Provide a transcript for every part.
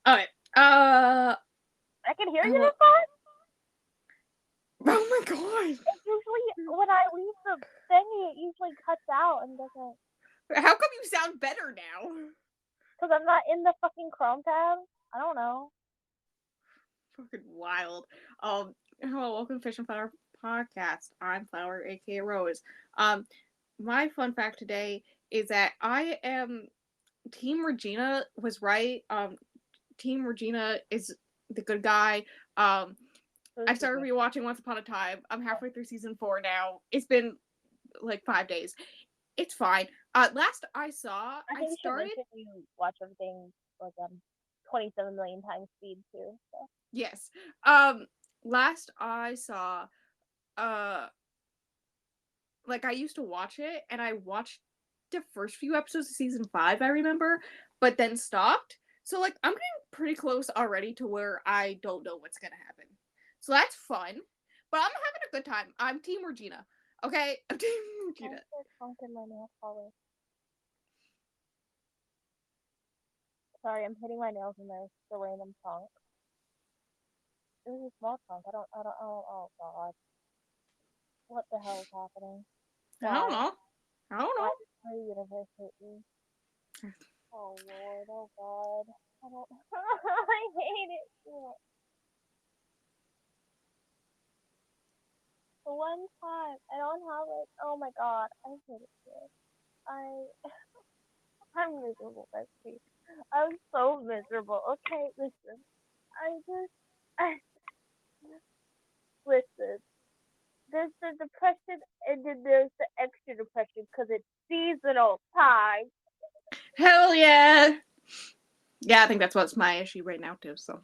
Okay. I can hear you Hello. this time? Oh my god. It's usually, when I leave the thingy, it usually cuts out and doesn't. How come you sound better now? Because I'm not in the fucking Chrome tab? I don't know. Fucking wild. Hello, welcome to Fish and Flower Podcast. I'm Flower, aka Rose. My fun fact today is that I am Team Regina was right. Team Regina is the good guy. I started rewatching Once Upon a Time. I'm halfway through season 4 now. It's been like 5 days. It's fine. Last I saw, I I think you should started. mention you watch everything like 27 million times speed too. So. Yes. Last I saw, uh, like I used to watch it, and I watched the first few episodes of season 5. I remember, but then stopped. So like I'm getting pretty close already to where I don't know what's gonna happen. So that's fun. But I'm having a good time. I'm Team Regina. Okay, I'm Team Why Regina. is there funk in my nail polish? Sorry, I'm hitting my nails and there's the random chunk. It was a small chunk. Oh god. What the hell is happening? I don't Why? know. I don't Why know. did my universe hate me? Oh lord, oh god. I don't. I hate it. The one time I don't have it. Oh my god, I hate it here. I I'm miserable, bestie. I'm so miserable. Okay, listen. I just I listen. There's the depression, and then there's the extra depression because it's seasonal time. Hell yeah. Yeah, I think that's what's my issue right now too. So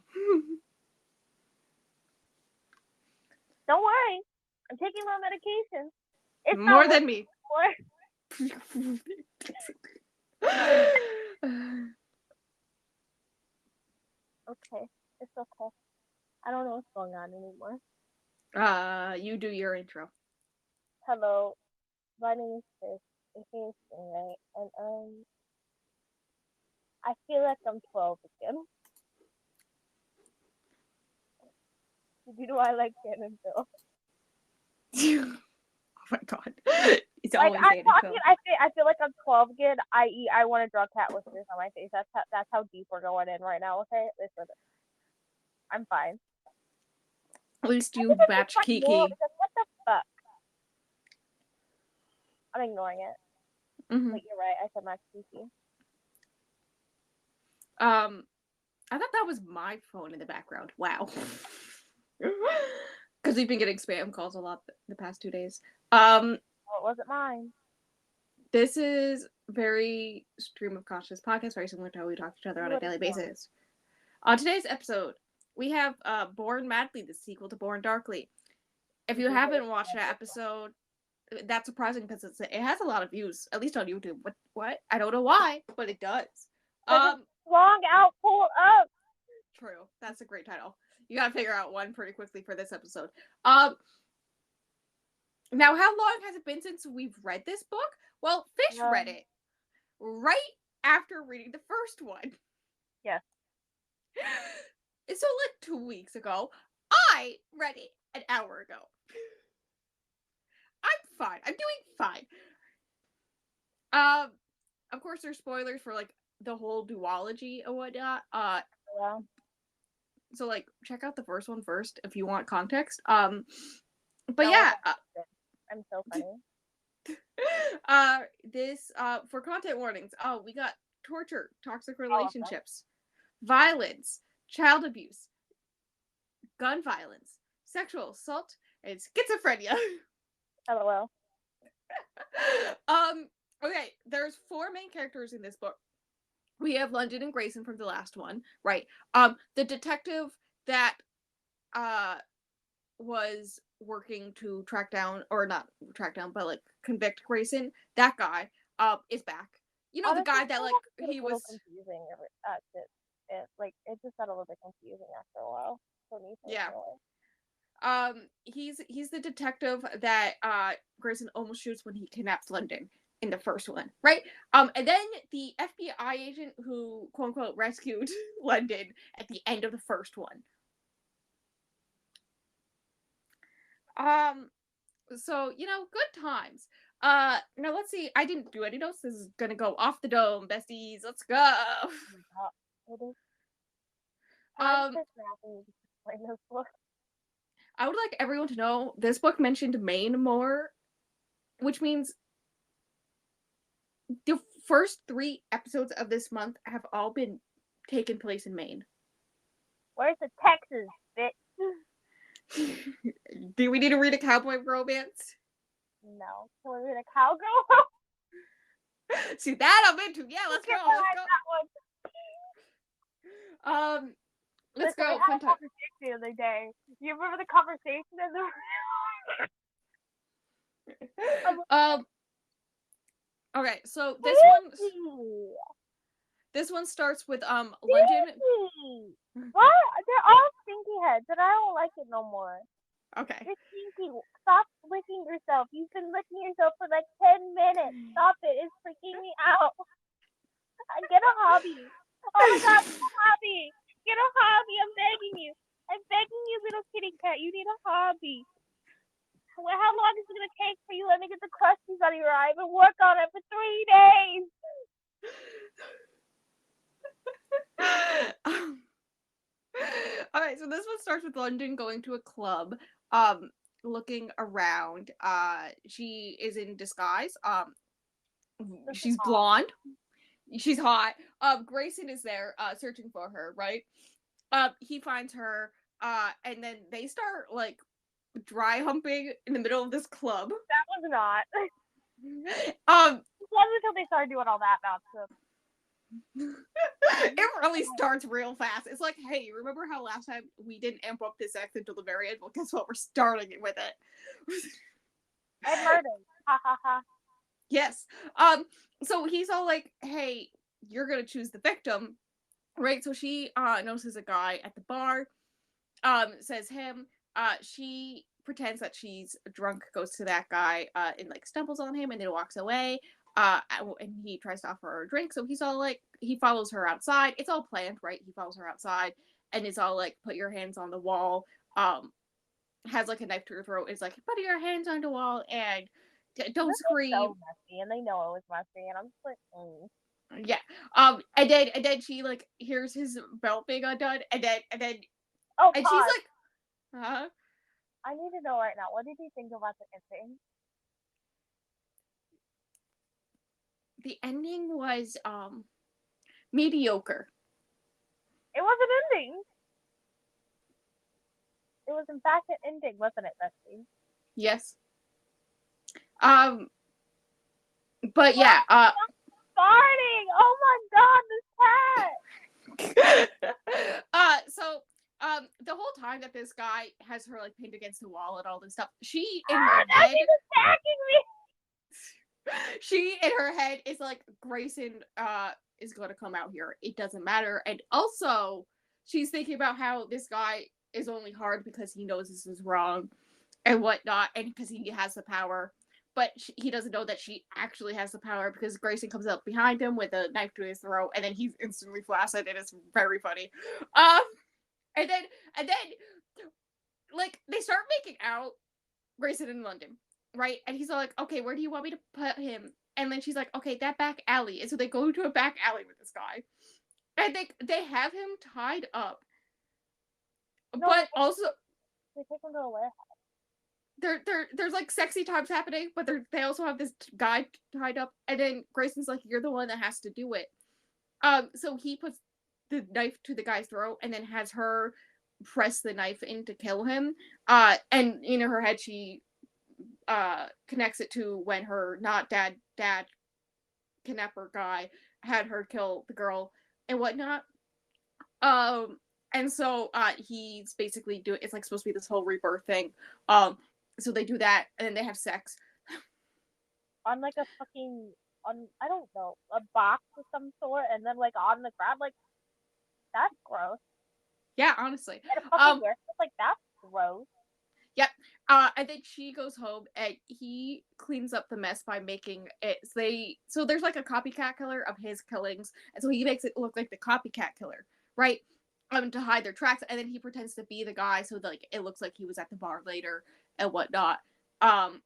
Don't worry, I'm taking my medication. It's not more than working me. anymore. Okay, it's okay. I don't know what's going on anymore. You do your intro. Hello, my name is Chris, aka Stingray, and I feel like I'm 12 again. Did you know I like Shannon Bill? Oh my god. It's Like always I'm Danny talking, Phil. I feel like I'm 12 again. I.e., I want to draw cat whiskers on my face. That's how deep we're going in right now. Okay, listen, I'm fine. At least I think you it's just match binaural Kiki. because what the fuck? I'm ignoring it. Mm-hmm. But you're right. I said Max Kiki. I thought that was my phone in the background. Wow. Because we've been getting spam calls a lot the past 2 days. Well, it wasn't mine. This is very stream of conscious podcast, very similar to how we talk to each other See on a what daily it's on. basis. On today's episode, we have Born Madly, the sequel to Born Darkly. If you haven't watched that episode, that's surprising because it has a lot of views, at least on YouTube. What? I don't know why, but it does. Because it's long out, pull up. True. That's a great title. You gotta figure out one pretty quickly for this episode. Now how long has it been since we've read this book? Well, Fish read it right after reading the first one. Yes. So like 2 weeks ago, I read it an hour ago. I'm fine. I'm doing fine. Of course, there's spoilers for like the whole duology and whatnot. Yeah. So like check out the first one first if you want context. But No, yeah, I'm so funny. this for content warnings. Oh, we got torture, toxic All of them. relationships, violence, child abuse, gun violence, sexual assault, and schizophrenia. LOL. Okay, there's 4 main characters in this book. We have London and Grayson from the last one, right? The detective that was working to track down, or not track down, but like convict Grayson, that guy is back. You know, the Honestly, guy that like it he a little was. confusing. It just got a little bit confusing after a while for me Yeah. personally. He's the detective that Grayson almost shoots when he kidnaps London. in the first one, right? And then the FBI agent who quote unquote rescued London at the end of the first one. Um, so good times. Now let's see. I didn't do any notes. This is gonna go off the dome, besties. Let's go. Oh my god. It is. I'm Um, just laughing to explain this book. I would like everyone to know this book mentioned Maine more, which means the first 3 episodes of this month have all been taken place in Maine. Where's the Texas, bitch? Do we need to read a cowboy romance? No. Can we read a cowgirl? See that I'm into. Yeah, let's go. That one. Let's Listen, go. we had a conversation the other day. You remember the conversation in the Okay, so this one starts with London. What? They're all stinky heads, and I don't like it no more. Okay. You're stinky. Stop licking yourself. You've been licking yourself for like 10 minutes. Stop it. It's freaking me out. Get a hobby. Oh my god, get a hobby. Get a hobby. I'm begging you. I'm begging you, little kitty cat. You need a hobby. Well, how long is it going to take for you? Let me get the crusties out of your eye. I've been working on it for 3 days. Alright, so this one starts with London going to a club, looking around. She is in disguise. She's blonde. She's hot. Grayson is there, searching for her, right? He finds her, and then they start, like, dry humping in the middle of this club. That was not. It wasn't until they started doing all that nonsense. It really starts real fast. It's like, hey, remember how last time we didn't amp up this sex until the very end? Well, guess what? We're starting it with it. And murder. Ha ha ha. Yes. So he's all like, hey, you're gonna choose the victim, right? So she notices a guy at the bar, says him. She pretends that she's drunk, goes to that guy, and like stumbles on him and then walks away. And he tries to offer her a drink, so he's all like, he follows her outside. It's all planned, right? He follows her outside and is all like, put your hands on the wall. Has like a knife to her throat. Is like, put your hands on the wall and don't scream. So messy, and they know it was messy, and I'm just like, Yeah. And then she like hears his belt being undone, and then oh, and pause. she's like, huh? I need to know right now. What did you think about the ending? The ending was mediocre. It was an ending. It was in fact an ending, wasn't it, Betsy? Yes. But yeah, farting! Oh my god, this cat! So the whole time that this guy has her like pinned against the wall and all this stuff, she in her her head, she's attacking me. She in her head is like, Grayson is going to come out here. It doesn't matter. And also, she's thinking about how this guy is only hard because he knows this is wrong and whatnot, and because he has the power. But he doesn't know that she actually has the power, because Grayson comes up behind him with a knife to his throat, and then he's instantly flaccid, and it's very funny. And then, like, they start making out, Grayson in London, right? And he's all like, okay, where do you want me to put him? And then she's like, okay, that back alley. And so they go to a back alley with this guy. And they have him tied up. No, but also, they take him to a warehouse. There's like sexy times happening, but they also have this guy tied up, and then Grayson's like, you're the one that has to do it. So he puts the knife to the guy's throat and then has her press the knife in to kill him. And in her head she connects it to when her not dad kidnapper guy had her kill the girl and whatnot. And so he's basically doing, it's like supposed to be this whole rebirth thing. So they do that, and then they have sex on like a fucking, on, I don't know, a box of some sort, and then like on the ground. Like, that's gross. Yeah, honestly. And a fucking warehouse, like, that's gross. Yep. And then she goes home and he cleans up the mess by making it. So there's like a copycat killer of his killings, and so he makes it look like the copycat killer, right? To hide their tracks, and then he pretends to be the guy, so like it looks like he was at the bar later and whatnot. Um,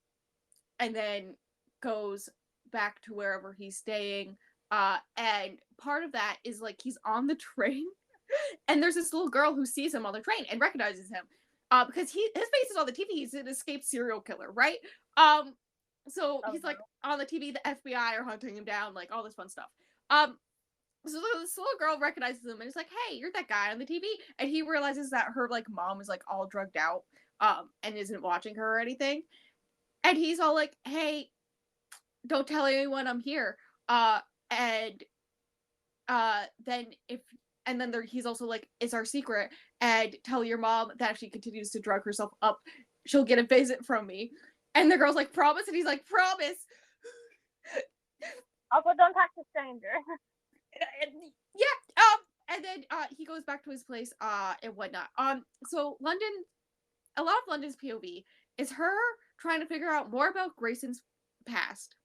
and then goes back to wherever he's staying. And part of that is like he's on the train, and there's this little girl who sees him on the train and recognizes him, because his face is on the TV. He's an escaped serial killer, right? Um, so Oh he's like no. on the TV. The FBI are hunting him down, like all this fun stuff. Um, so this little girl recognizes him and is like, "Hey, you're that guy on the TV." And he realizes that her like mom is like all drugged out, and isn't watching her or anything. And he's all like, "Hey, don't tell anyone I'm here." And then if and then he's also like, "It's our secret, and tell your mom that if she continues to drug herself up, she'll get a visit from me." And the girl's like, "Promise?" And he's like, "Promise." Also, don't talk to strangers. And, yeah. And then he goes back to his place and whatnot. So London, a lot of London's POV is her trying to figure out more about Grayson's past,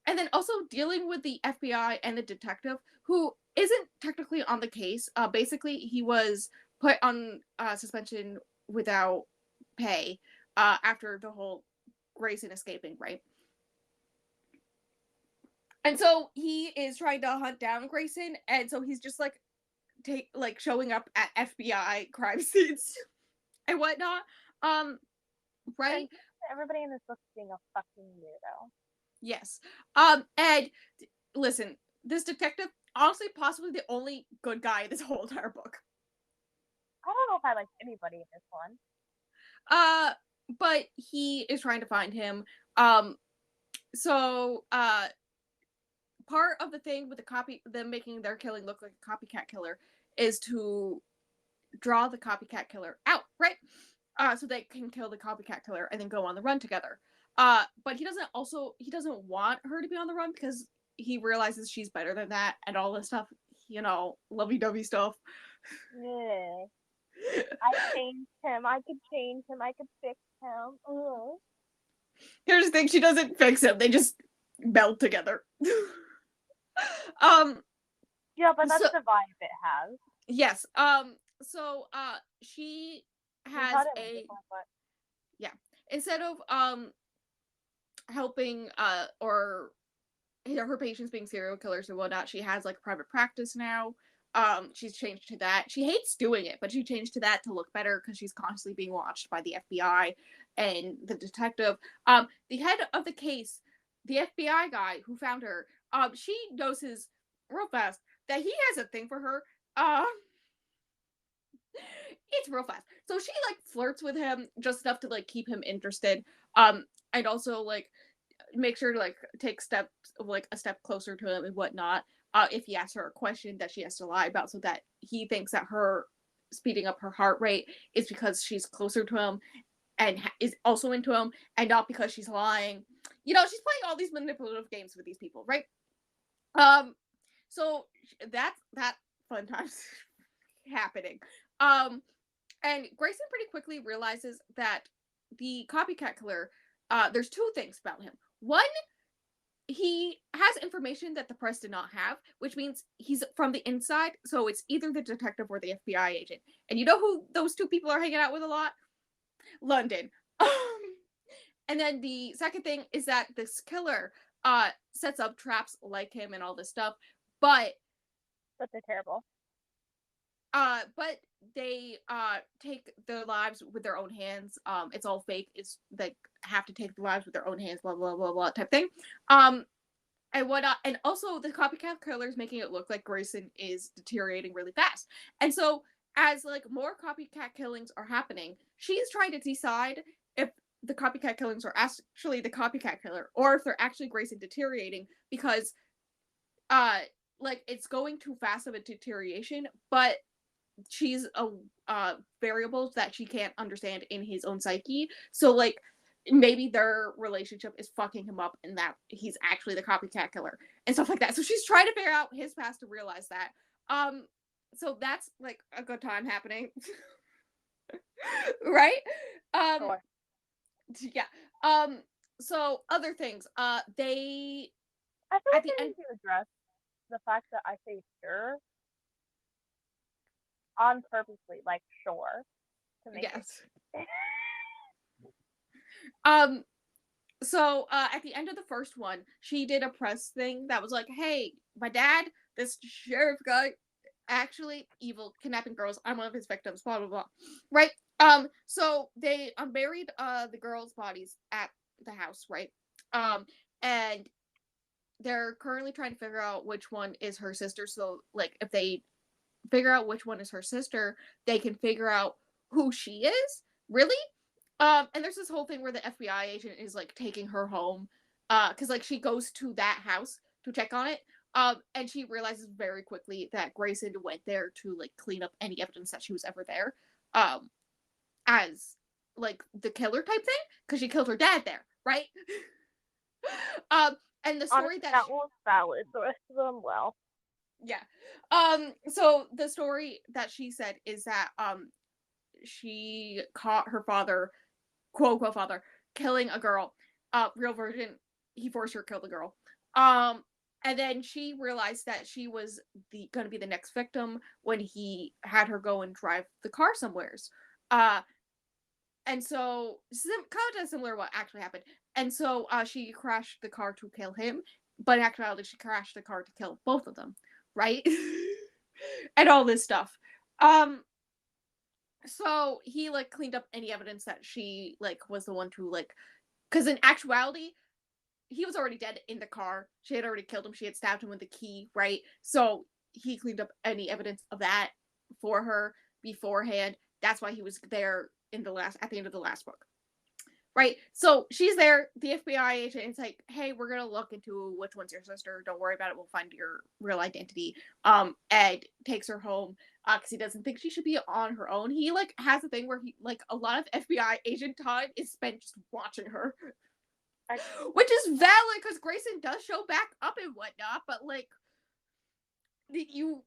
and then also dealing with the FBI and the detective who isn't technically on the case. Basically, he was put on suspension without pay after the whole Grayson escaping, right? And so he is trying to hunt down Grayson, and so he's just like showing up at FBI crime scenes and whatnot. Right? And everybody in this book is being a fucking weirdo. Yes. And listen, this detective, honestly, possibly the only good guy in this whole entire book. I don't know if I like anybody in this one. Uh, but he is trying to find him. Um, so part of the thing with them making their killing look like a copycat killer is to draw the copycat killer out, right? So they can kill the copycat killer and then go on the run together. But he doesn't want her to be on the run because he realizes she's better than that and all this stuff, lovey-dovey stuff. Yeah. I changed him. I could change him. I could fix him. Ugh. Here's the thing: she doesn't fix him; they just meld together. um. Yeah, but that's So the vibe it has. yes. So she We has thought it was a different, but yeah. Instead of helping or her patients being serial killers and whatnot, she has like private practice now. She's changed to that. She hates doing it, but she changed to that to look better because she's constantly being watched by the FBI and the detective. The head of the case, the FBI guy who found her, she notices real fast that he has a thing for her. It's real fast. So she like flirts with him just enough to like keep him interested. And also like make sure to like take steps like a step closer to him and whatnot. If he asks her a question that she has to lie about, so that he thinks that her speeding up her heart rate is because she's closer to him and is also into him, and not because she's lying. She's playing all these manipulative games with these people, right? Um, so that's that fun times happening. Um, and Grayson pretty quickly realizes that the copycat killer, there's two things about him. One, he has information that the press did not have, which means he's from the inside. So it's either the detective or the FBI agent. And you know who those two people are hanging out with a lot? London. And then the second thing is that this killer sets up traps like him and all this stuff, but they're terrible. but they take their lives with their own hands. It's all fake. It's they have to take the lives with their own hands, blah blah blah blah type thing. And whatnot. And also the copycat killer is making it look like Grayson is deteriorating really fast. And so as like more copycat killings are happening, she's trying to decide if the copycat killings are actually the copycat killer or if they're actually Grayson deteriorating, because uh like it's going too fast of a deterioration, but she's a variables that she can't understand in his own psyche. So like maybe their relationship is fucking him up and that he's actually the copycat killer and stuff like that. So she's trying to figure out his past to realize that. So that's like a good time happening. Right? Um Sure. Yeah. So other things. They I feel at like the they end. need to address the fact that I say sure on purposely, like sure, to make it. Yes. Um. So at the end of the first one, she did a press thing that was like, "Hey, my dad, this sheriff guy, actually evil, kidnapping girls. I'm one of his victims." Blah blah blah. Right. So they unburied the girls' bodies at the house. Right. Um. And they're currently trying to figure out which one is her sister. So like, if they figure out which one is her sister, they can figure out who she is. Really? And there's this whole thing where the FBI agent is like taking her home, because like she goes to that house to check on it. And she realizes very quickly that Grayson went there to like clean up any evidence that she was ever there, um, as like the killer type thing, because she killed her dad there, right? um, and the story Honestly, that that one was valid. The rest of them, well, yeah. So the story that she said is that she caught her father, quote unquote father, killing a girl. Real version, he forced her to kill the girl. Um and then she realized that she was the gonna be the next victim when he had her go and drive the car somewheres. Uh and so kind of similar what actually happened. And so she crashed the car to kill him, but in actuality she crashed the car to kill both of them, right? And all this stuff. Um so he like cleaned up any evidence that she like was the one to like, because in actuality he was already dead in the car. She had already killed him. She had stabbed him with the key, right? So he cleaned up any evidence of that for her beforehand. That's why he was there in the last at the end of the last book. Right? So she's there, the FBI agent is like, "Hey, we're gonna look into which one's your sister. Don't worry about it. We'll find your real identity." Ed takes her home because he doesn't think she should be on her own. He like has a thing where he like a lot of FBI agent time is spent just watching her, I which is valid because Grayson does show back up and whatnot, but like you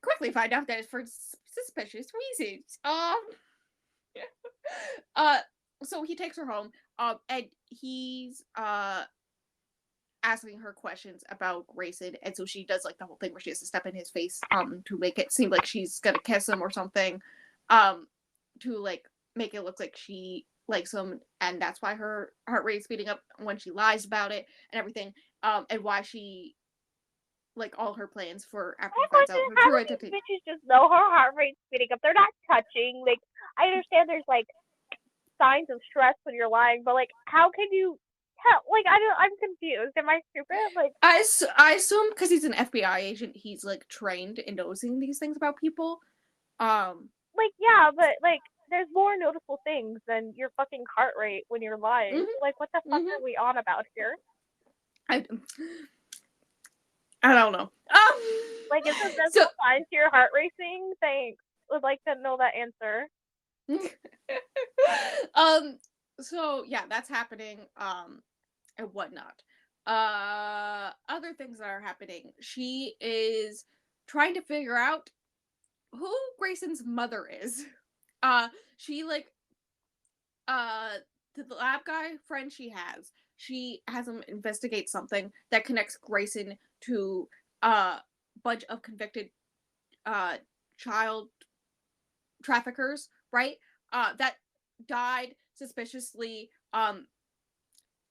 quickly find out that it's for suspicious reasons. uh, so he takes her home, and he's asking her questions about Grayson, and so she does like the whole thing where she has to step in his face, to make it seem like she's gonna kiss him or something, um, to like make it look like she likes him, and that's why her heart rate is speeding up when she lies about it and everything, and why she like all her plans for after My he finds question out is, her how true do these identity. bitches just know her heart rate speeding up? They're not touching. Like, I understand there's like signs of stress when you're lying, but like, how can you tell? Like, I'm confused. Am I stupid? Like, I assume because he's an FBI agent, he's like trained in noticing these things about people. Um, yeah, but like, there's more noticeable things than your fucking heart rate when you're lying. mhm, So, like, what the fuck mhm. are we on about here? I, I don't know. Like, is there So, visible signs to your heart racing? Thanks. Would like to know that answer. um, so yeah, that's happening. And whatnot. Other things that are happening. She is trying to figure out who Grayson's mother is. Uh, she like uh the lab guy friend she has him investigate something that connects Grayson to a bunch of convicted uh child traffickers, right? That died suspiciously.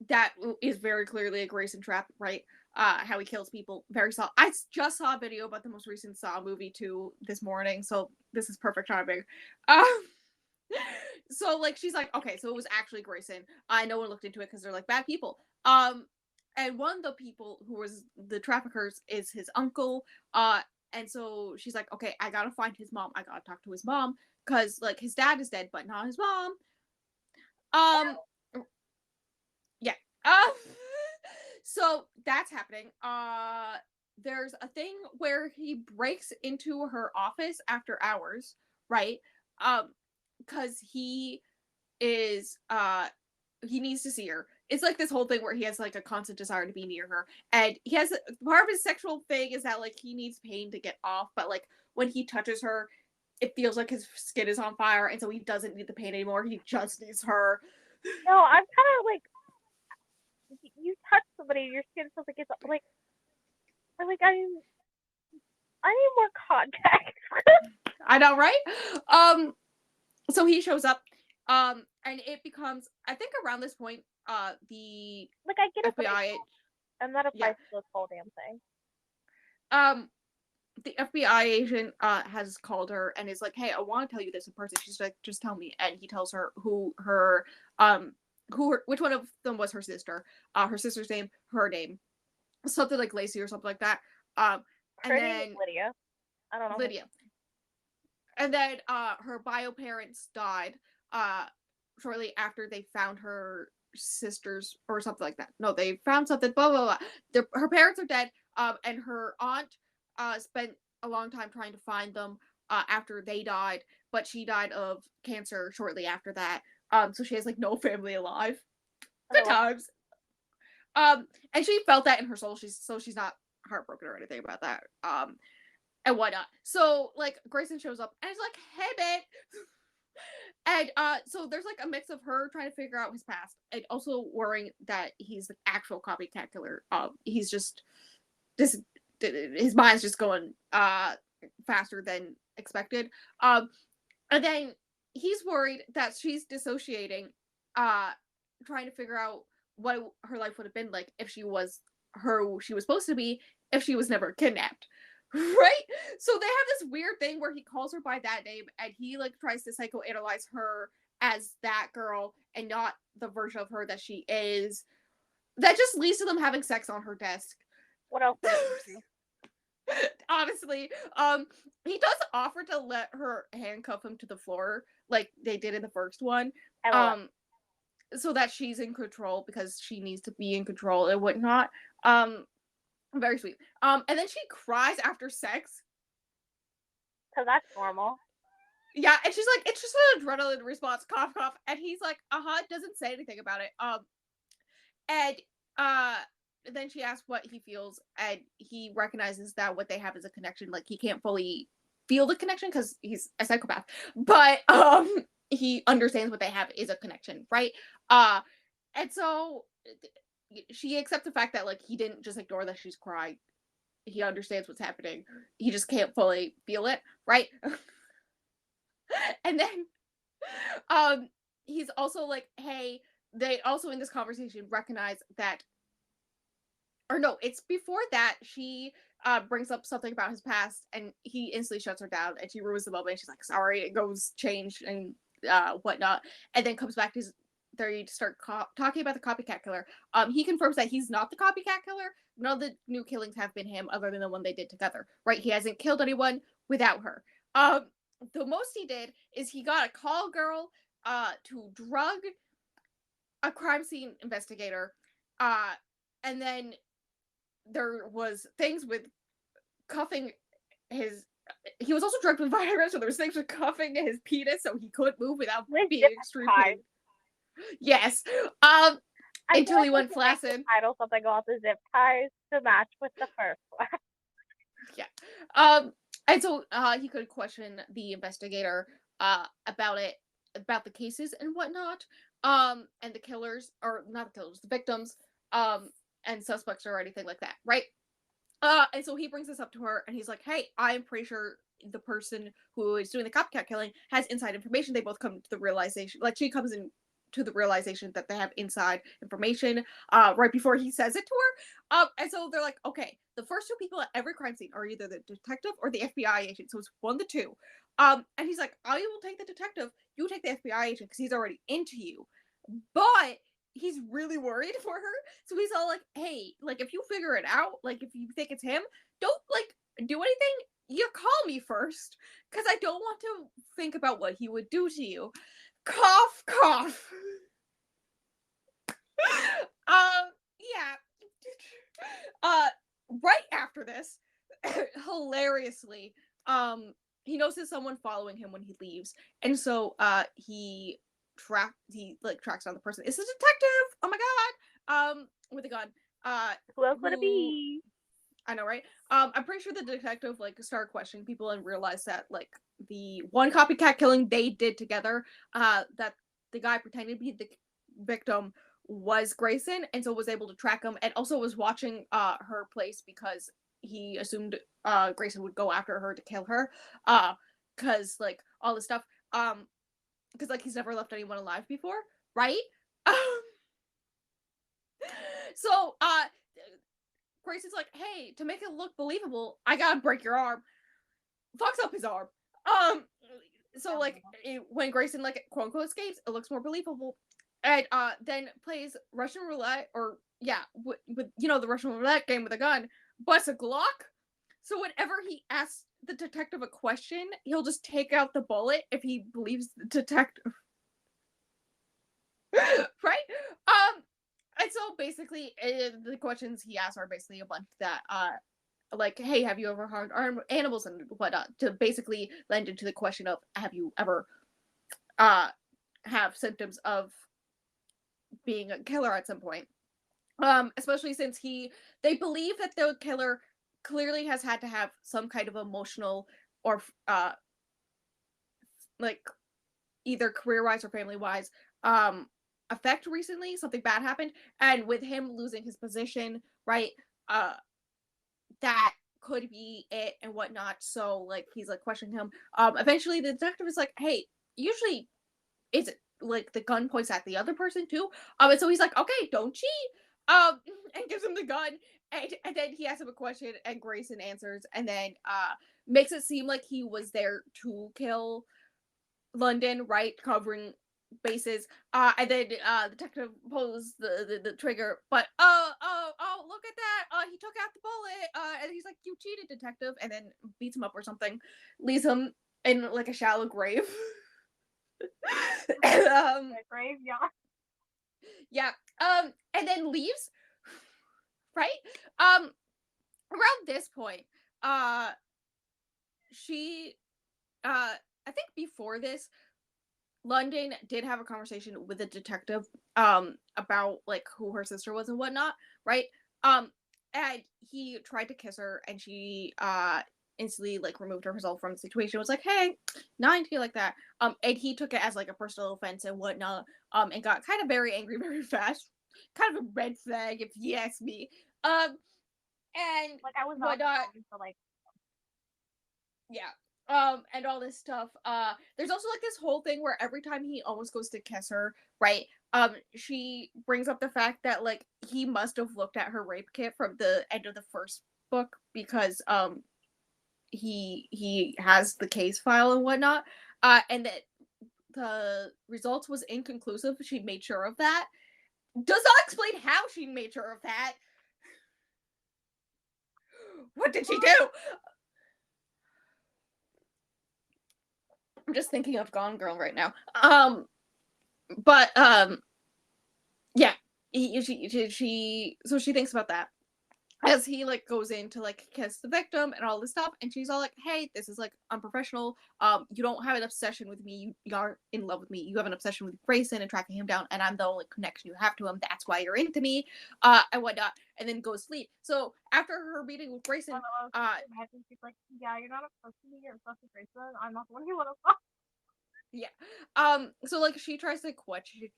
That is very clearly a Grayson trap, right? How he kills people. Very saw. I just saw a video about the most recent Saw movie too this morning, so this is perfect timing. Um, so like she's like, okay, so it was actually Grayson. I no one looked into it because they're like bad people. And one of the people who was the traffickers is his uncle. And so she's like, okay, I gotta find his mom. I gotta talk to his mom because like his dad is dead, but not his mom. Um, yeah. Uh, so that's happening. There's a thing where he breaks into her office after hours, right? Because is he needs to see her. It's like this whole thing where he has like a constant desire to be near her, and he has part of his sexual thing is that like he needs pain to get off, but like when he touches her, it feels like his skin is on fire, and so he doesn't need the pain anymore. He just needs her. No, I'm kind of like you touch somebody, your skin feels like it's like I need more context. I know, right? So he shows up, and it becomes, I think around this point, the Like I get it, but FBI, I'm not yeah, applies to this whole damn thing. um, the FBI agent has called her and is like, "Hey, I want to tell you this in person." She's like, "Just tell me." And he tells her um which one of them was her sister's name, her name, something like Lacey or something like that. And Her name is then Lydia. I don't know her. Lydia, and then her bio parents died uh shortly after they found her sisters or something like that. No, they found something. Blah blah blah. Her parents are dead. And her aunt spent a long time trying to find them after they died, but she died of cancer shortly after that. So she has like no family alive. Good Oh, times. And she felt that in her soul. She's not heartbroken or anything about that. And whatnot. So like Grayson shows up and is like, "Hey, babe." And so there's like a mix of her trying to figure out his past and also worrying that he's the actual copycat killer. He's just this his mind's just going faster than expected. And then he's worried that she's dissociating, uh, trying to figure out what her life would have been like if she was her who she was supposed to be if she was never kidnapped. Right? So they have this weird thing where he calls her by that name and he like tries to psychoanalyze her as that girl and not the version of her that she is. That just leads to them having sex on her desk. what else would it lead to? Honestly, he does offer to let her handcuff him to the floor like they did in the first one. LOL. Um, so that she's in control because she needs to be in control and whatnot. Um, very sweet. And then she cries after sex. Because that's normal. Yeah, and she's like, it's just an adrenaline response, cough, cough. And he's like, doesn't say anything about it. And uh, then she asks what he feels, and he recognizes that what they have is a connection. Like he can't fully feel the connection because he's a psychopath, but he understands what they have is a connection, right? Uh, and so she accepts the fact that like he didn't just ignore that she's crying. He understands what's happening. He just can't fully feel it, right? And then he's also like, hey, they also in this conversation recognize that, or no, it's before that she brings up something about his past and he instantly shuts her down and she ruins the moment. She's like, sorry, it goes change and whatnot, and then comes back to his, they start talking about the copycat killer. He confirms that he's not the copycat killer. None of the new killings have been him other than the one they did together, right? He hasn't killed anyone without her. The most he did is he got a call girl to drug a crime scene investigator, uh and then there was things with cuffing his, he was also drugged with Viagra, so there was things with cuffing his penis so he couldn't move without With being zip extreme ties. pain. Yes. I feel Until like he we went should make the flaccid. title something about the zip ties to match with the first one. Yeah. And so he could question the investigator about it, about the cases and whatnot. And the killers, or not the killers, the victims, and suspects or anything like that, right? And so he brings this up to her and he's like, hey, I'm pretty sure the person who is doing the copycat killing has inside information. They both come to the realization, like she comes in to the realization that they have inside information right before he says it to her. And so they're like, okay, the first two people at every crime scene are either the detective or the FBI agent. So it's one of the two. And he's like, I will take the detective, you take the FBI agent because he's already into you. But he's really worried for her. So he's all like, hey, like if you figure it out, like if you think it's him, don't like do anything. You call me first. Cause I don't want to think about what he would do to you. Cough, cough. Yeah. Uh right after this, hilariously, he notices someone following him when he leaves. And so he like tracks down the person. It's a detective. Oh my god. With a gun. Who else would it Who, be? I know, right? I'm pretty sure the detective like started questioning people and realized that like the one copycat killing they did together, that the guy pretended to be victim was Grayson, and so was able to track him, and also was watching her place because he assumed Grayson would go after her to kill her, because like all this stuff, because like he's never left anyone alive before, right? So Grayson's like, hey, to make it look believable, I gotta break your arm. Fucks up his arm. So like when Grayson like quote unquote escapes, it looks more believable. And then plays Russian roulette, or yeah, with you know the Russian roulette game with a gun, busts a Glock. So whenever he asks the detective a question, he'll just take out the bullet if he believes the detective. Right? And so basically, the questions he asks are basically a bunch that like, hey, have you ever harmed animals and whatnot, to basically lend into the question of, have you ever have symptoms of being a killer at some point, especially since they believe that the killer clearly has had to have some kind of emotional or like either career wise or family wise effect recently. Something bad happened, and with him losing his position, right, that could be it and whatnot. So like he's like questioning him. Eventually the detective is like, hey, usually it's like the gun points at the other person too. And so he's like, okay, don't cheat. And gives him the gun. And then he asks him a question, and Grayson answers, and then makes it seem like he was there to kill London, right? Covering bases. And then the detective pulls the trigger, but look at that! He took out the bullet. And he's like, "You cheated, detective!" And then beats him up or something, leaves him in like a shallow grave. Graveyard. Yeah. And then leaves. Right. Um. Around this point, uh, she, I think before this, London did have a conversation with a detective about like who her sister was and whatnot, right? Um and he tried to kiss her, and she instantly like removed herself from the situation, was like, hey, not into you like that. And he took it as like a personal offense and whatnot, and got kind of very angry very fast. Kind of a red flag if you ask me. And Like I was not whatnot. for like Yeah. And all this stuff. There's also like this whole thing where every time he almost goes to kiss her, right? She brings up the fact that like he must have looked at her rape kit from the end of the first book, because he has the case file and whatnot. And that the results was inconclusive. She made sure of that. Does not explain how she made sure of that. What did she do? I'm just thinking of Gone Girl right now. But yeah, so she thinks about that as he like goes in to like kiss the victim and all this stuff, and she's all like, hey, this is like unprofessional. You don't have an obsession with me, you are in love with me, you have an obsession with Grayson and tracking him down, and I'm the only connection you have to him, that's why you're into me, and whatnot. And then goes to sleep. So after her meeting with Grayson, imagine she's like, yeah, you're not obsessed with me, you're obsessed with Grayson, I'm not the one you want to fuck. yeah, so like she tries to question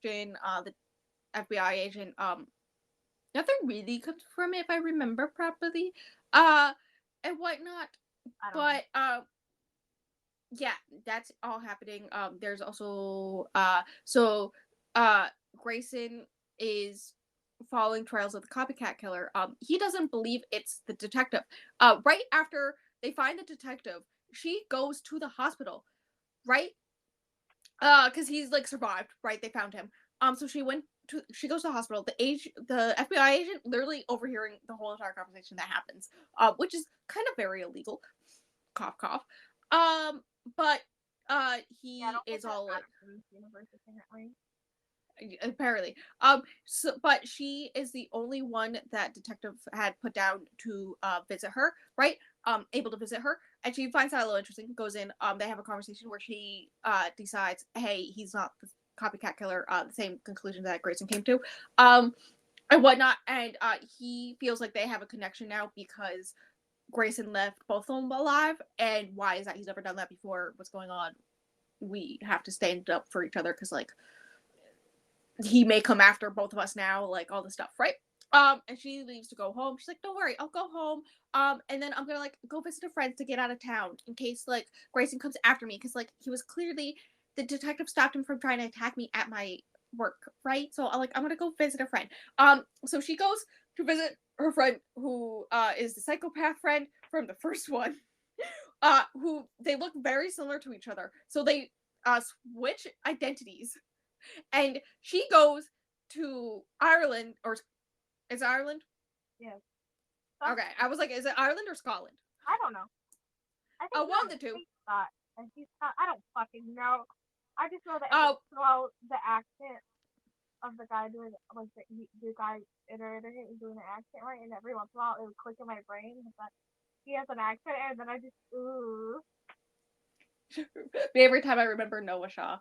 the FBI agent. Nothing really comes from it if I remember properly. Uh and whatnot. I don't know. But yeah, that's all happening. There's also uh Grayson is following trails of the copycat killer. He doesn't believe it's the detective. Right after they find the detective, she goes to the hospital, right? Because he's like survived, right? They found him. So she goes to the hospital. The FBI agent literally overhearing the whole entire conversation that happens, which is kind of very illegal. Cough, cough. But Yeah, I he don't think is that all like, matters in this universe apparently. apparently. So but she is the only one that detective had put down to visit her, right? Able to visit her, and she finds that a little interesting. Goes in. They have a conversation where she decides, hey, he's not the copycat killer. The same conclusion that Grayson came to. And whatnot. And he feels like they have a connection now because Grayson left both of them alive. And why is that? He's never done that before. What's going on? We have to stand up for each other because like he may come after both of us now, like all this stuff, right? And she leaves to go home. She's like, don't worry, I'll go home. And then I'm gonna like go visit a friend to get out of town in case like Grayson comes after me, because like he was clearly, the detective stopped him from trying to attack me at my work, right? So I'm gonna go visit a friend. So she goes to visit her friend who is the psychopath friend from the first one. Who they look very similar to each other. So they switch identities, and she goes to Ireland, or is it Ireland? Yes. Okay, I was like, is it Ireland or Scotland? I don't know. I think One of the two. Scott, and I don't fucking know. I just know that every Oh, once in a while the accent of the guy doing like the guy iterator doing the accent right, and every once in a while it would click in my brain that he has an accent, and then I just ooh. every time I remember Noah Shaw.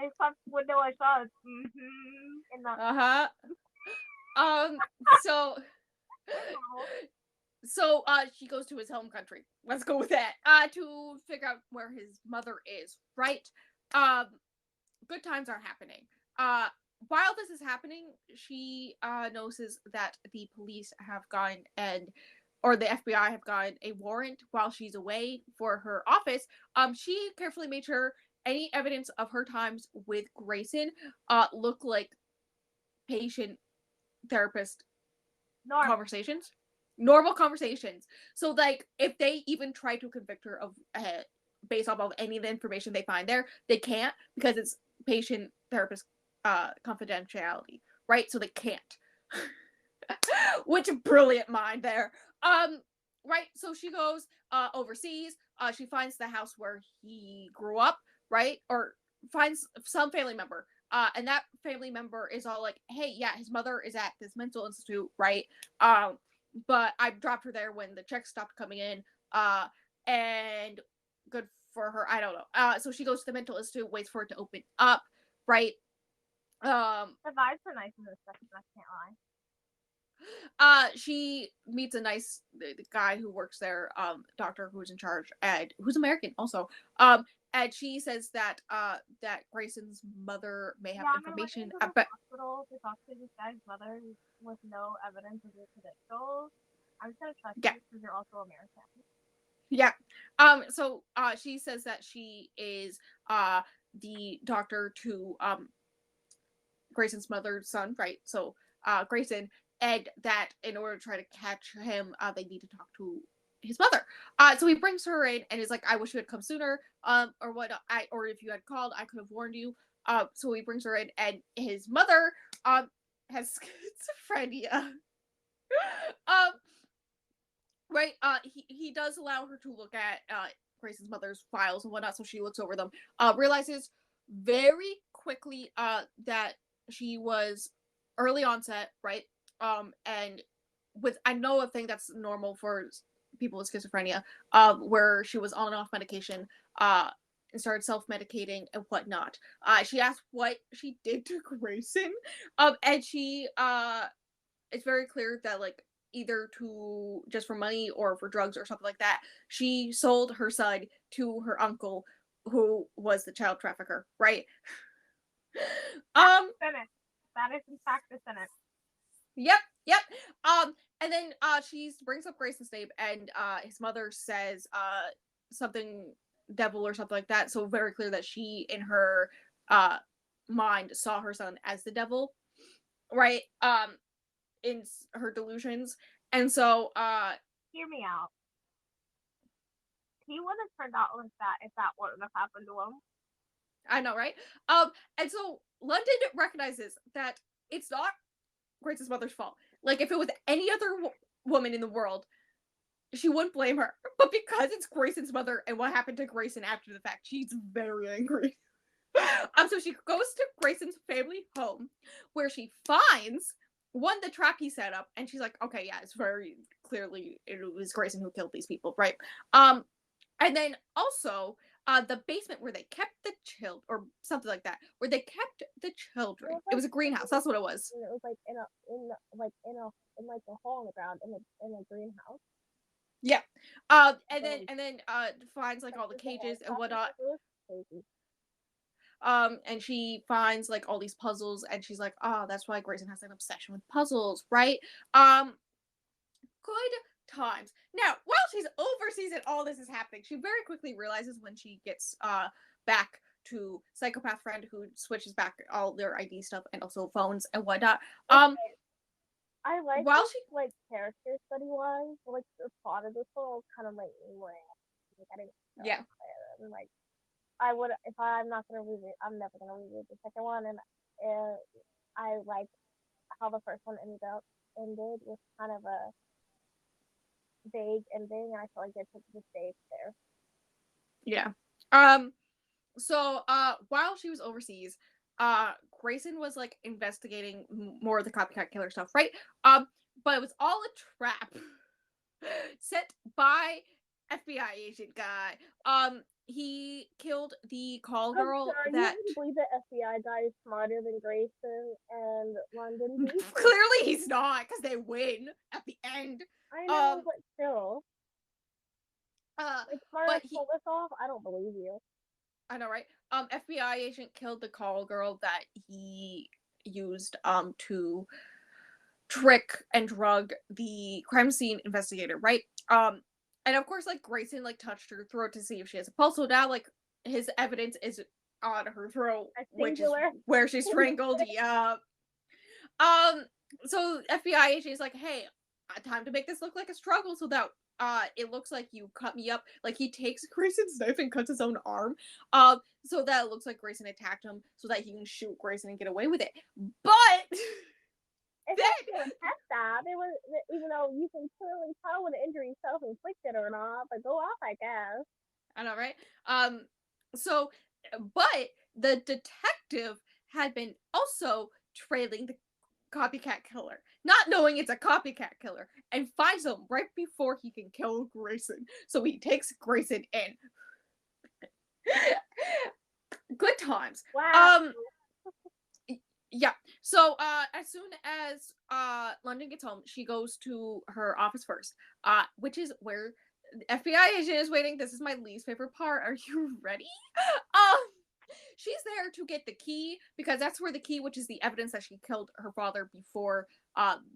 It's like when I saw in the Uh huh. So she goes to his home country. Let's go with that. To figure out where his mother is. Right. Um, good times are happening. While this is happening, she notices that the police have gotten or the FBI have gotten a warrant while she's away for her office. She carefully made sure any evidence of her times with Grayson look like patient therapist normal. conversations, normal conversations. So like if they even try to convict her of based off of any of the information they find there, they can't, because it's patient therapist confidentiality, right? So they can't. Which brilliant mind there. Right, so she goes overseas. She finds the house where he grew up, right? Or finds some family member. And that family member is all like, hey, yeah, his mother is at this mental institute, right? But I dropped her there when the checks stopped coming in. And good for her. I don't know. So she goes to the mental institute, waits for it to open up, right? The vibes are nice in this section. I can't lie. She meets a nice the guy who works there, doctor who's in charge, and who's American also. And she says that that Grayson's mother may have Yeah, I'm gonna look information into the about. hospital to talk to this guy's mother with no evidence of your credentials. I'm just gonna trust Yeah, you because you're also American. yeah. So she says that she is the doctor to Grayson's mother's son, right? So Grayson, and that in order to try to catch him, they need to talk to his mother. So he brings her in and is like, "I wish you had come sooner, or what? Or if you had called, I could have warned you." So he brings her in, and his mother has schizophrenia. um, right. He does allow her to look at Grayson's mother's files and whatnot, so she looks over them. Realizes very quickly that she was early onset, right? And with I know a thing that's normal for people with schizophrenia, where she was on and off medication, and started self-medicating and whatnot. She asked what she did to Grayson, and she it's very clear that like either to just for money or for drugs or something like that, she sold her son to her uncle, who was the child trafficker, right? um Senate. That is in fact the Senate. Yep, yep. And then she brings up Grayson's name, and his mother says something devil or something like that. So very clear that she in her uh mind saw her son as the devil, right? In her delusions. And so Hear me out. He would have turned out like that if that wouldn't have happened to him. I know, right? And so London recognizes that it's not Grace's mother's fault. Like if it was any other woman in the world, she wouldn't blame her. But because it's Grayson's mother and what happened to Grayson after the fact, she's very angry. So she goes to Grayson's family home, where she finds the trap he set up, and she's like, okay, yeah, it's very clearly it was Grayson who killed these people, right? And then also the basement where they kept the child or something like that, where they kept the children. It was a greenhouse. That's what it was. It was like in like a hole in the ground in a greenhouse. Yeah. And then finds like all the cages and whatnot. Crazy. And she finds like all these puzzles, and she's like, oh, that's why Grayson has an obsession with puzzles, right? Um, Good times. Now, while she's overseas and all this is happening, she very quickly realizes when she gets back to psychopath friend who switches back all their ID stuff and also phones and whatnot. Um, Okay, I like while this she like character study wise, like the plot of this whole kind of like like I didn't know yeah and like I would if I'm not gonna read it, I'm never gonna read the second one, and uh, I like how the first one ended with kind of a vague ending, and I feel like they took the stage there. yeah. So while she was overseas, Grayson was like investigating more of the copycat killer stuff, right? But it was all a trap set by FBI agent guy. He killed the call I'm girl sorry, you that wouldn't believe the FBI guy is smarter than Grayson and London Beach. clearly he's not because they win at the end. I know, Um, but still, uh, like smarter but to he, pull this off. I don't believe you. I know, right? FBI agent killed the call girl that he used to trick and drug the crime scene investigator, right? And of course, like Grayson like touched her throat to see if she has a pulse. So now, like his evidence is on her throat, A which is singular. where she's strangled. Yeah. Um. So FBI agent is like, hey, time to make this look like a struggle, so that it looks like you cut me up. Like he takes Grayson's knife and cuts his own arm. So that it looks like Grayson attacked him, so that he can shoot Grayson and get away with it. But It's then actually a test stab. It was, even though you can clearly tell when the injury is self-inflicted or not, but go off, I guess. I know, right? So, but the detective had been also trailing the copycat killer, not knowing it's a copycat killer, and finds him right before he can kill Grayson. So he takes Grayson in. Good times. Wow. Um, yeah. So, as soon as London gets home, she goes to her office first, which is where the FBI agent is waiting. This is my least favorite part. Are you ready? Um, she's there to get the key because that's where the key, which is the evidence that she killed her father before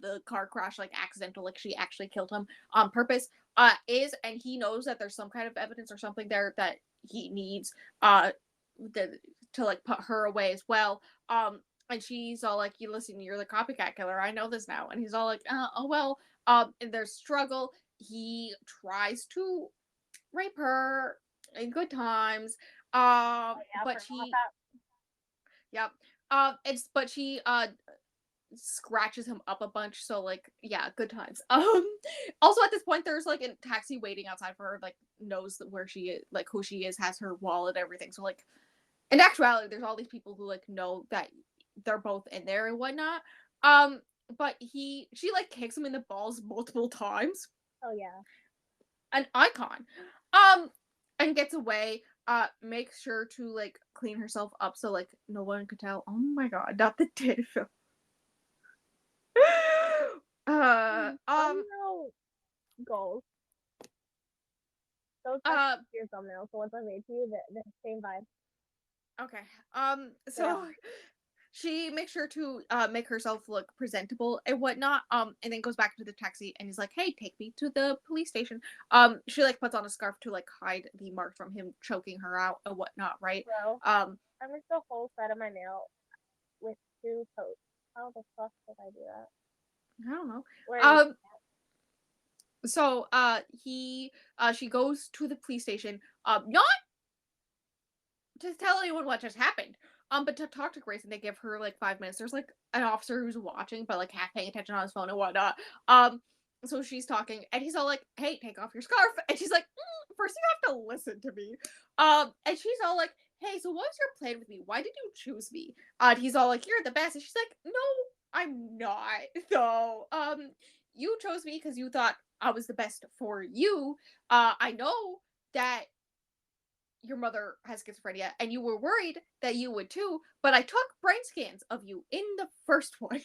the car crash, like accidental, like she actually killed him on purpose, is, and he knows that there's some kind of evidence or something there that he needs the, to like put her away as well. And she's all like, "You listen, you're the copycat killer. I know this now." And he's all like, "Oh well." And there's struggle. He tries to rape her in good times. Oh, yeah, I But forgot about she, that. yep. It's but she scratches him up a bunch. So like, yeah, good times. Also at this point, there's like a taxi waiting outside for her. Like knows where she is, like who she is, has her wallet, everything. So like, in actuality, there's all these people who like know that they're both in there and whatnot. Um, but she like kicks him in the balls multiple times. Oh, yeah. An icon. Um, and gets away. Makes sure to like clean herself up so like no one could tell. Oh my god, not the titty film. uh, um, Thumbnail goals. Those are uh, your thumbnails. The ones I made to you, the same vibe. okay. Get So she makes sure to make herself look presentable and whatnot. And then goes back to the taxi and he's like, "Hey, take me to the police station." She like puts on a scarf to like hide the mark from him choking her out and whatnot, right? bro. Um, I missed the whole set of my nail with two coats. How the fuck did I do that? I don't know. Where are you? Um, so she goes to the police station, not to tell anyone what just happened, but to talk to Grace, and they give her like 5 minutes. There's like an officer who's watching but like half paying attention on his phone and whatnot. So she's talking and he's all like, "Hey, take off your scarf," and she's like, "First you have to listen to me." And she's all like, "Hey, so what was your plan with me? Why did you choose me?" And he's all like, "You're the best," and she's like, "No, I'm not though. You chose me because you thought I was the best for you. I know that your mother has schizophrenia and you were worried that you would too, but I took brain scans of you in the first one."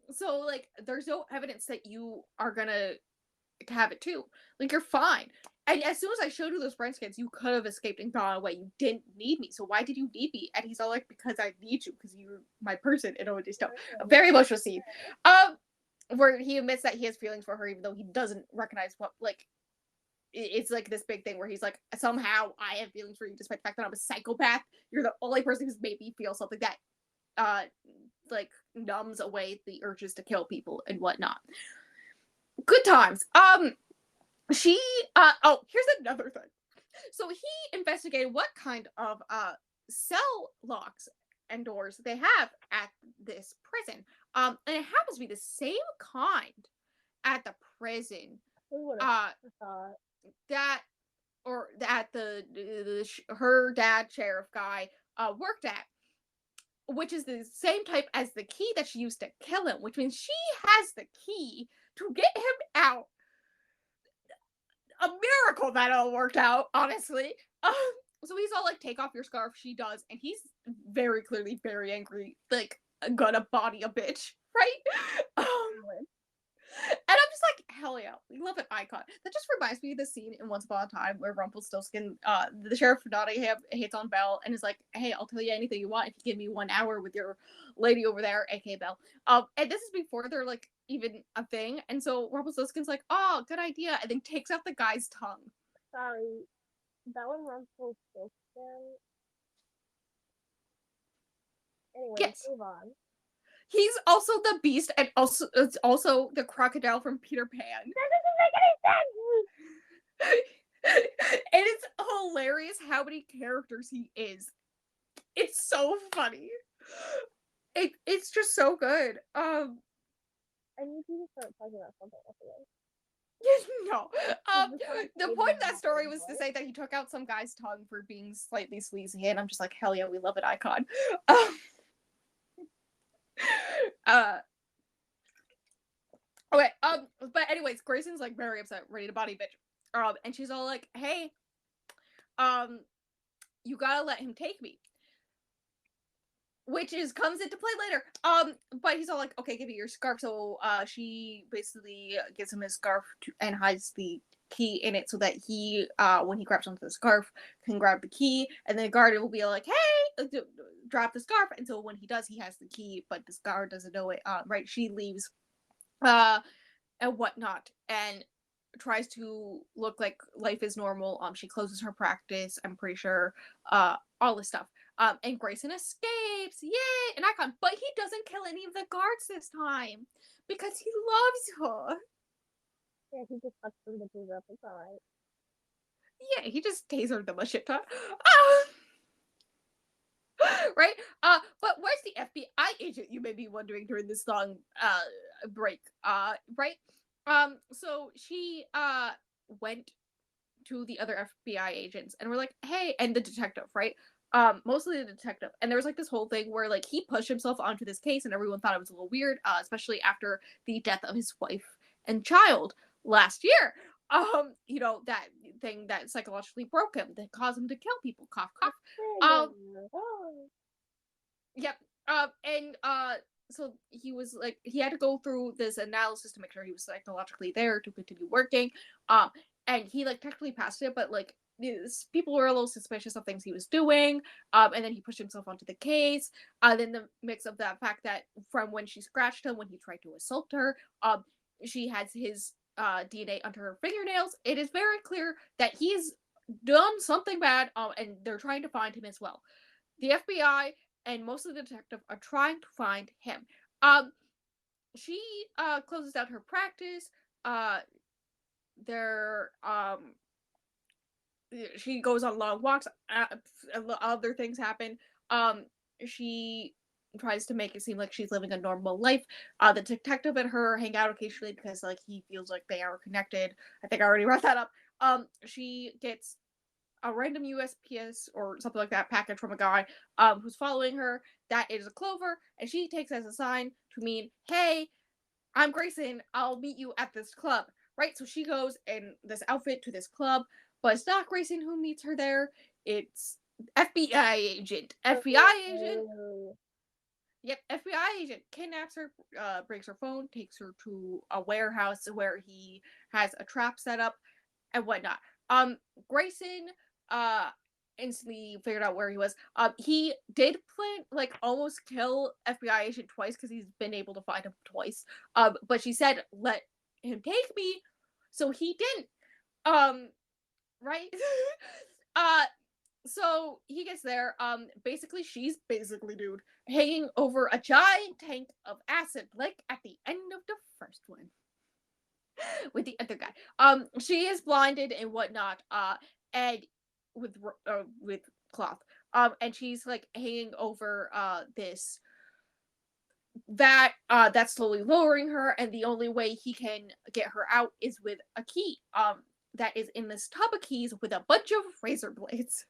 So like there's no evidence that you are gonna have it too. Like you're fine. And as soon as I showed you those friend skins, you could have escaped and gone away. You didn't need me. So why did you need me? And he's all like, because I need you, because you're my person and all this stuff. A very emotional scene. Where he admits that he has feelings for her, even though he doesn't recognize what, like, it's like this big thing where he's like, somehow I have feelings for you, despite the fact that I'm a psychopath. You're the only person who's made me feel something that, like, numbs away the urges to kill people and whatnot. Good times. She oh, here's another thing. So he investigated what kind of cell locks and doors they have at this prison. And it happens to be the same kind at the prison Who would uh have thought? that or that the her dad sheriff guy worked at, which is the same type as the key that she used to kill him, which means she has the key to get him out. A miracle that all worked out, honestly. So he's all like, take off your scarf. She does. And he's very clearly very angry, like, gonna body a bitch, right? And I'm just like, hell yeah, we love an icon. That just reminds me of the scene in Once Upon a Time where Rumpelstiltskin, the sheriff of Nottingham, hits on Belle and is like, hey, I'll tell you anything you want if you give me 1 hour with your lady over there, aka Belle. And this is before they're like even a thing, and so Rumpelstiltskin's like, oh, good idea, and then takes out the guy's tongue. Sorry, that one runs full Rumpelstiltskin. Anyways, Yes. move on. He's also the beast, and also it's also the crocodile from Peter Pan. That doesn't make any sense! And it's hilarious how many characters he is. It's so funny. It's just so good. I need you to start talking about something else again. No. The point of that story was to say that he took out some guy's tongue for being slightly sleazy, and I'm just like, hell yeah, we love an icon. Okay, but anyways, Grayson's like very upset, ready to body bitch. And she's all like, hey, you gotta let him take me. Which comes into play later. But he's all like, okay, give me your scarf. So she basically gives him his scarf and hides the key in it so that he, when he grabs onto the scarf, can grab the key, and then the guard will be like, hey, drop the scarf. And so when he does, he has the key, but this guard doesn't know it. Right? She leaves, and whatnot, and tries to look like life is normal. She closes her practice, I'm pretty sure, all this stuff. And Grayson escapes, yay, an icon, but he doesn't kill any of the guards this time because he loves her. Yeah, he just fucks them to prove up. It's alright. Yeah, he just tasered them a shit ton. Right? But where's the FBI agent, you may be wondering during this long break? Right? So she went to the other FBI agents and we're like, hey, and the detective, right? Mostly the detective. And there was like this whole thing where like he pushed himself onto this case and everyone thought it was a little weird, especially after the death of his wife and child last year. You know, that thing that psychologically broke him, that caused him to kill people. Cough, cough. Yep. And so he was like, he had to go through this analysis to make sure he was psychologically there to continue working. And he like technically passed it, but like people were a little suspicious of things he was doing. And then he pushed himself onto the case. Then the mix of that fact that from when she scratched him when he tried to assault her, she has his DNA under her fingernails. It is very clear that he's done something bad, and they're trying to find him as well. The FBI and most of the detective are trying to find him. She closes down her practice. There she goes on long walks. Other things happen. She tries to make it seem like she's living a normal life. The detective and her hang out occasionally because like he feels like they are connected. I think I already brought that up. She gets a random USPS or something like that package from a guy who's following her. That is a clover, and she takes as a sign to mean, hey, I'm Grayson, I'll meet you at this club. Right? So she goes in this outfit to this club, but it's not Grayson who meets her there. It's FBI agent. FBI agent. Yep, FBI agent kidnaps her, breaks her phone, takes her to a warehouse where he has a trap set up and whatnot. Grayson, uh, instantly figured out where he was. He did plan, like, almost kill FBI agent twice because he's been able to find him twice. But she said, let him take me. So he didn't. Um, right? uh, so he gets there. Basically, she's basically, dude, hanging over a giant tank of acid, like at the end of the first one with the other guy. She is blinded and whatnot. And with cloth. And she's like hanging over this that's slowly lowering her, and the only way he can get her out is with a key. That is in this tub of keys with a bunch of razor blades.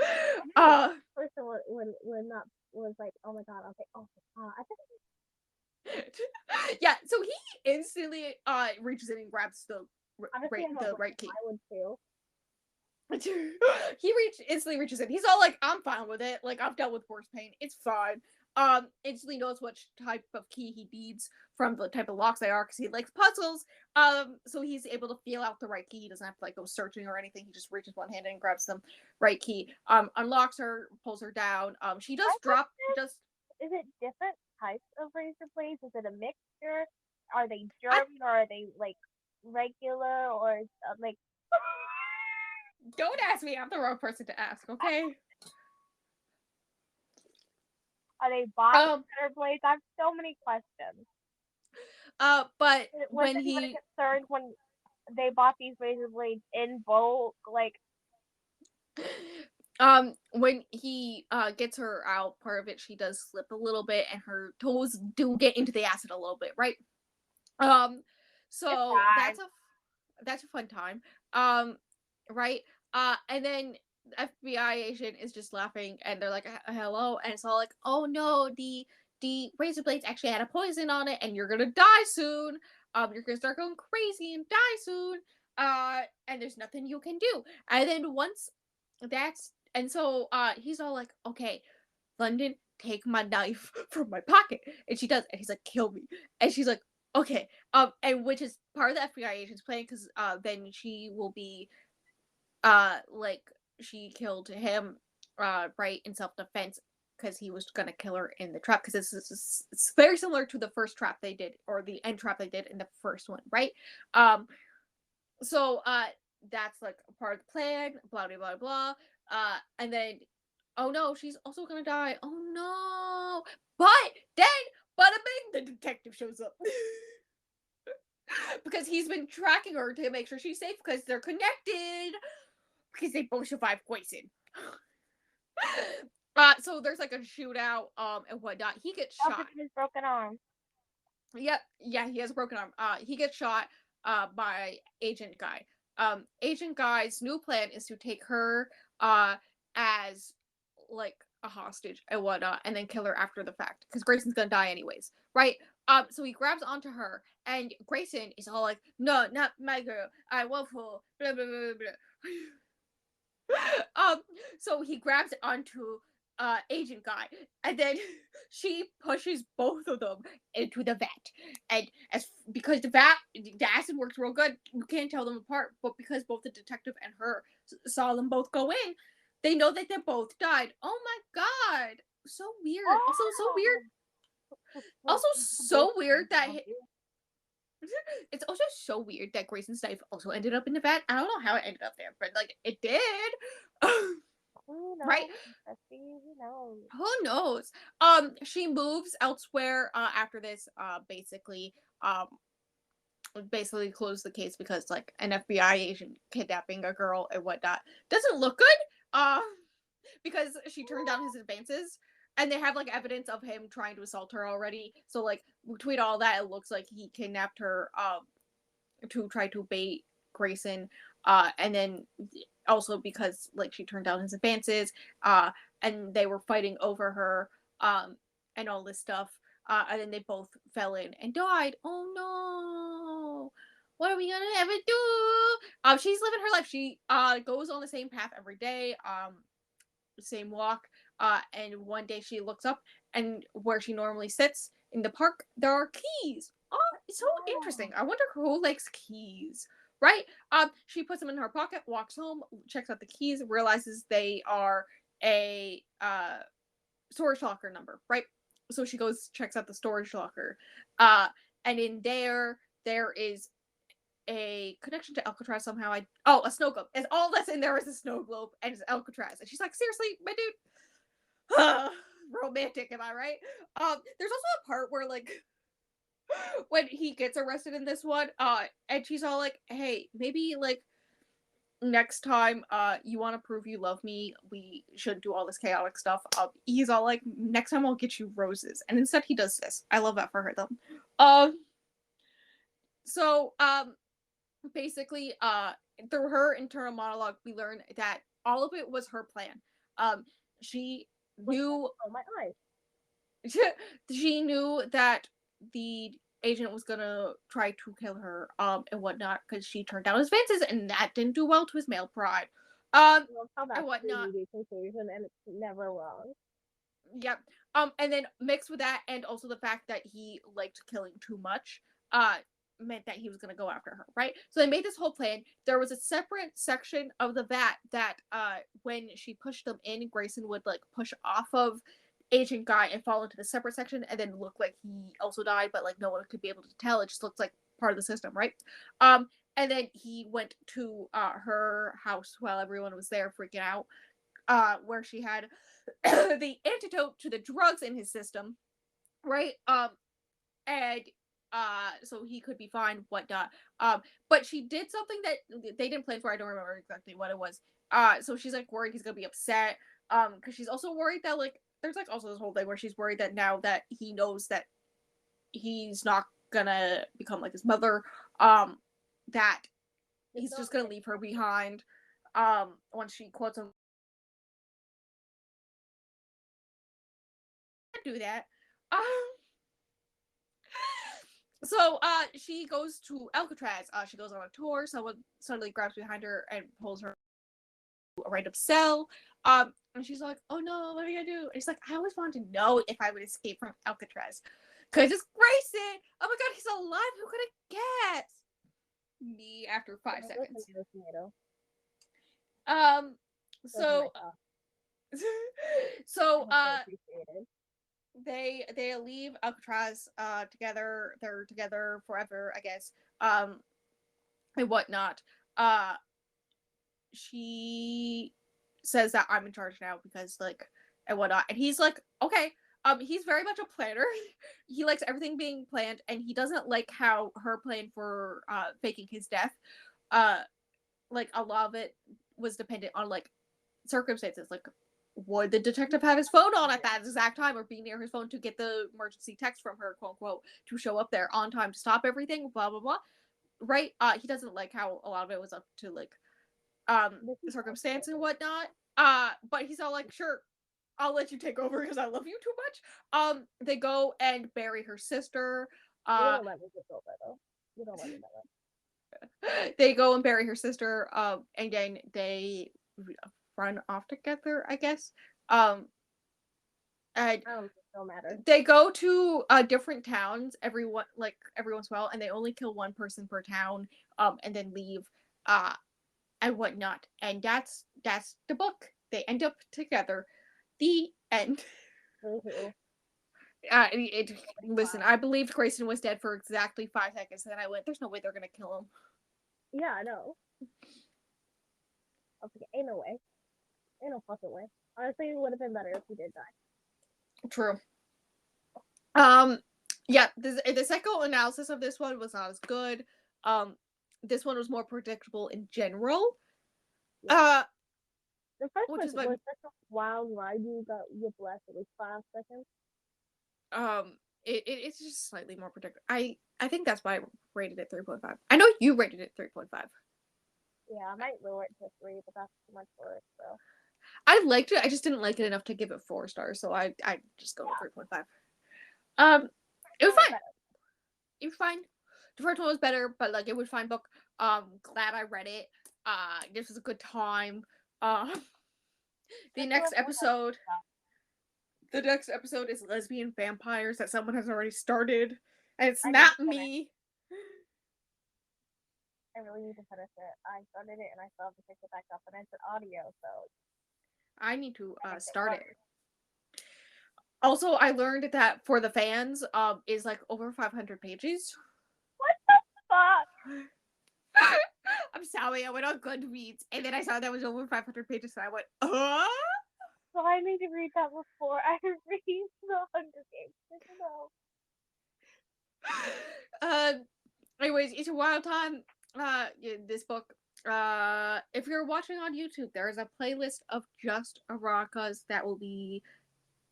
I think the Uh person when that was like, oh my god, okay, oh my god, I think yeah, so he instantly reaches in and grabs honestly I the don't right key. I would too. Instantly reaches in. He's all like, I'm fine with it. Like, I've dealt with worse pain. It's fine. Instantly knows which type of key he needs from the type of locks they are because he likes puzzles. So he's able to feel out the right key. He doesn't have to like go searching or anything. He just reaches one hand and grabs the right key. Unlocks her, pulls her down. She does My drop question just is it different types of razor blades? Is it a mixture? Are they I German or are they like regular or like don't ask me. I'm the wrong person to ask, okay? are they box Um cutter blades? I have so many questions. but Was when anybody he concerned when they bought these razor blades in bulk? Like, when he gets her out, part of it she does slip a little bit and her toes do get into the acid a little bit, right? um it's so fine. that's a fun time. Right. And then the FBI agent is just laughing and they're like, hello, and it's all like, oh no, the razor blades actually had a poison on it and you're gonna die soon. You're gonna start going crazy and die soon. And there's nothing you can do. And then once that's and so he's all like, okay, London, take my knife from my pocket. And she does, and he's like, kill me. And she's like, okay. And which is part of the FBI agent's plan, because then she will be like she killed him right in self-defense because he was gonna kill her in the trap, because it's very similar to the first trap they did, or the end trap they did in the first one, right? Um so that's like a part of the plan, blah blah blah blah. And then oh no, she's also gonna die. Oh no. But then bada bing, the detective shows up. Because he's been tracking her to make sure she's safe because they're connected. Because they both survived poison. So there's like a shootout, and whatnot. He gets Also, shot. his broken arm. Yep, yeah, he has a broken arm. He gets shot by Agent Guy. Agent Guy's new plan is to take her as like a hostage and whatnot, and then kill her after the fact because Grayson's gonna die anyways, right? So he grabs onto her, and Grayson is all like, "No, not my girl. I love her." Blah blah blah blah. um, so he grabs onto Agent Guy, and then she pushes both of them into the vat. And as because the acid works real good, you can't tell them apart. But because both the detective and her saw them both go in, they know that they both died. Oh my god, so weird. Also, so weird. Oh, Also, so weird that it's also so weird that Grayson's knife also ended up in the vat. I don't know how it ended up there, but like it did. who Right? knows? Bestie, who knows? Who knows? She moves elsewhere after this. Um, basically close the case because like an FBI agent kidnapping a girl and whatnot doesn't look good. Because she turned down his advances. And they have like evidence of him trying to assault her already. So like between all that, it looks like he kidnapped her to try to bait Grayson. And then also because like she turned down his advances, and they were fighting over her, and all this stuff. And then they both fell in and died. Oh no. What are we gonna ever do? She's living her life. She goes on the same path every day, same walk. And one day she looks up, and where she normally sits in the park, there are keys. Oh, it's so interesting. Oh, I wonder who likes keys. right? She puts them in her pocket, walks home, checks out the keys, realizes they are a storage locker number, right? So she goes, checks out the storage locker. Uh, and in there is a connection to Alcatraz somehow. A snow globe. And all that's in there is a snow globe and it's Alcatraz. And she's like, seriously, my dude, romantic, am I right? There's also a part where like when he gets arrested in this one, and she's all like, hey, maybe like next time you want to prove you love me, we shouldn't do all this chaotic stuff. He's all like, next time I'll get you roses, and instead he does this. I love that for her though. um so basically through her internal monologue we learn that all of it was her plan. She knew Oh my eyes. she knew that the agent was gonna try to kill her and whatnot because she turned down his advances and that didn't do well to his male pride. I love how And that's the whatnot. immediate conclusion and it's never wrong. Yep. And then mixed with that and also the fact that he liked killing too much, meant that he was gonna go after her, right? So they made this whole plan. There was a separate section of the vat that when she pushed them in, Grayson would like push off of Agent Guy and fall into the separate section and then look like he also died, but like no one could be able to tell. It just looks like part of the system, right? And then he went to her house while everyone was there freaking out, where she had the antidote to the drugs in his system, right? And so he could be fine, whatnot. But she did something that they didn't plan for. I don't remember exactly what it was. So she's like worried he's gonna be upset. Because she's also worried that like there's like also this whole thing where she's worried that now that he knows that he's not gonna become like his mother, that It's he's not just gonna like leave her behind. Once she quotes him, do that. Um, so she goes to Alcatraz. She goes on a tour. Someone suddenly grabs behind her and pulls her to a random cell. And she's like, "Oh no, what are you gonna do?" And she's like, "I always wanted to know if I would escape from Alcatraz, cause it's Grayson. Oh my god, he's alive. Who could have guessed?" Me after 5 seconds. tomato. Um. Those are my So. thoughts. I So. hope they're appreciated. They leave Alcatraz together. They're together forever, I guess. And whatnot. Uh, she says that I'm in charge now because like and whatnot, and he's like, okay. He's very much a planner. He likes everything being planned, and he doesn't like how her plan for faking his death. Uh, like a lot of it was dependent on like circumstances, like would the detective have his phone on at that exact time or be near his phone to get the emergency text from her, quote unquote, to show up there on time to stop everything, blah blah blah. Right? He doesn't like how a lot of it was up to like circumstance and whatnot. But he's all like, sure, I'll let you take over because I love you too much. They go and bury her sister. You don't let me get over though. You don't let me know They go and bury her sister. And then they run off together, I guess. And that. I don't think it'll matter. they go to different towns everyone like every once in a while, and they only kill one person per town, and then leave, uh, and whatnot. And that's the book. They end up together. The end. Woohoo. Listen, I believed Grayson was dead for exactly 5 seconds, and then I went, "There's no way they're gonna kill him." Yeah, I know. I was like, ain't no way. Ain't no fucking way. Honestly, it would have been better if he did die. True. Um, yeah, the psychoanalysis of this one was not as good. This one was more predictable in general. Yeah. Uh, The first which one is my was such a wild ride. You got whiplash at least 5 seconds. it's just slightly more predictable. I think that's why I rated it 3.5. I know you rated it 3.5. Yeah, I might lower it to 3, but that's too much for it. So I liked it. I just didn't like it enough to give it 4 stars, so I just go with yeah, 3.5. It was that was fine. It was fine. The first one was better, but like it was fine book. Glad I read it. This was a good time. The next episode. The next episode is lesbian vampires that someone has already started, and it's I not didn't finish. me. I really need to finish it. I started it and I still have to pick it back up, and it's an audio, so I need to that makes it start it. worse. Also, I learned that for the fans, is like over 500 pages. What the fuck? I'm sorry, I went on Goodreads and then I saw that was over 500 pages, and I went, So I need to read that before I read the Hunger Games. No. uh, anyways, it's a wild time. This book. If you're watching on YouTube, there is a playlist of just eroticas that will be.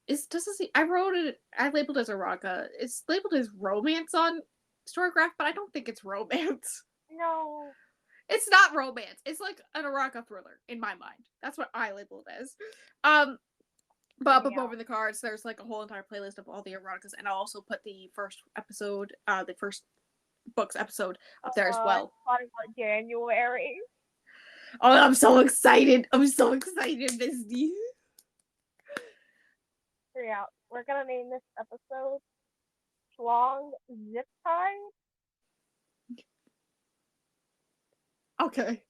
It doesn't see. I wrote it. I labeled it as erotica. It's labeled as romance on Storygraph, but I don't think it's romance. No. It's not romance. It's like an erotica thriller in my mind. That's what I label it as. But up above in the cards, there's like a whole entire playlist of all the eroticas, and I'll also put the first episode, the first book's episode up there as well. I thought about January. Oh, I'm so excited! I'm so excited, Misty. Yeah, we're gonna name this episode "Shlong Zip Tie." Okay.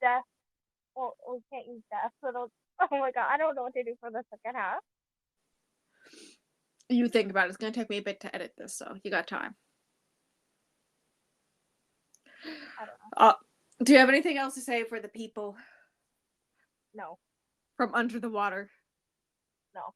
Death. Well, we can't use death, so don't. Oh my god, I don't know what to do for the second half. You think about it. It's gonna take me a bit to edit this, so you got time. I don't know. Do you have anything else to say for the people No. from under the water? No.